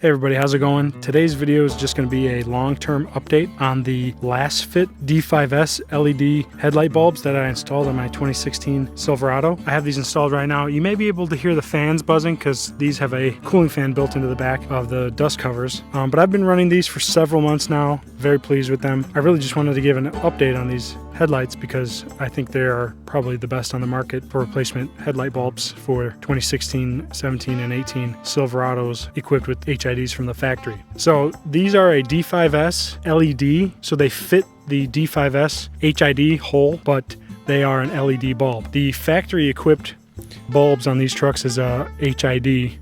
Hey everybody, how's it going? Today's video is just going to be a long-term update on the LasFit D5S LED headlight bulbs that I installed on my 2016 Silverado. I have these installed right now. You may be able to hear the fans buzzing because these have a cooling fan built into the back of the dust covers. But I've been running these for several months now. Very pleased with them. I really just wanted to give an update on these headlights because I think they are probably the best on the market for replacement headlight bulbs for 2016, 17, and 18 Silverados equipped with HIDs from the factory. So these are a D5S LED, so they fit the D5S HID hole, but they are an LED bulb. The factory equipped bulbs on these trucks is a HID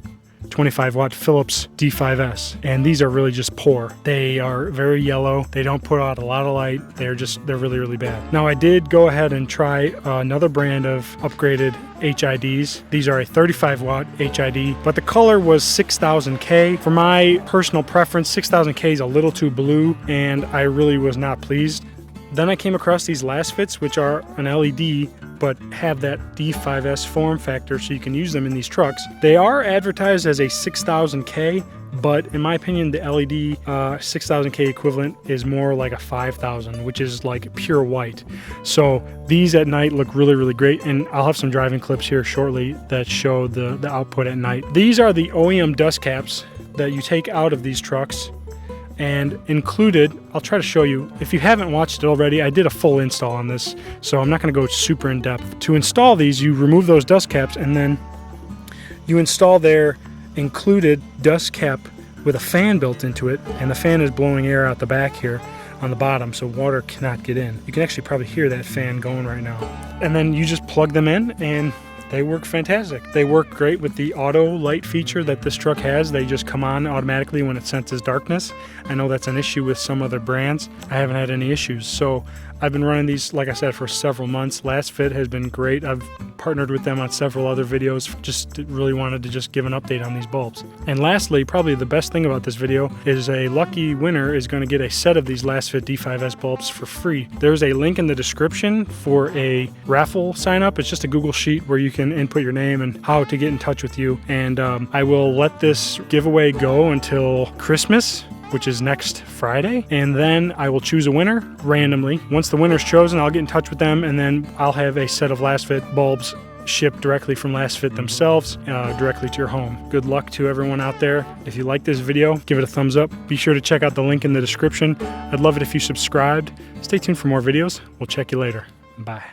25 watt Philips D5S, and these are really just poor. They are very yellow. They don't put out a lot of light. They're really bad. Now I did go ahead and try another brand of upgraded HIDs. These are a 35 watt HID, but the color was 6000K. For my personal preference, 6000K is a little too blue, and I really was not pleased. Then I came across these LasFits, which are an LED, but have that D5S form factor, so you can use them in these trucks. They are advertised as a 6000K, but in my opinion, the LED 6000K equivalent is more like a 5000, which is like pure white. So these at night look really great, and I'll have some driving clips here shortly that show the output at night. These are the OEM dust caps that you take out of these trucks. And included, I'll try to show you, if you haven't watched it already, I did a full install on this, so I'm not going to go super in depth. To install these, you remove those dust caps and then you install their included dust cap with a fan built into it, and the fan is blowing air out the back here on the bottom, so water cannot get in. You can actually probably hear that fan going right now. And then you just plug them in and they work fantastic. They work great with the auto light feature that this truck has. They just come on automatically when it senses darkness. I know that's an issue with some other brands. I haven't had any issues. So I've been running these, like I said, for several months. LasFit has been great. I've partnered with them on several other videos. Just really wanted to just give an update on these bulbs. And lastly, probably the best thing about this video is a lucky winner is going to get a set of these LasFit D5S bulbs for free. There's a link in the description for a raffle sign up. It's just a Google sheet where you can input your name and how to get in touch with you. And I will let this giveaway go until Christmas, which is next Friday, and then I will choose a winner randomly. Once the winner's chosen, I'll get in touch with them, and then I'll have a set of LasFit bulbs shipped directly from LasFit themselves, directly to your home. Good luck to everyone out there. If you like this video, give it a thumbs up. Be sure to check out the link in the description. I'd love it if you subscribed. Stay tuned for more videos. We'll check you later. Bye.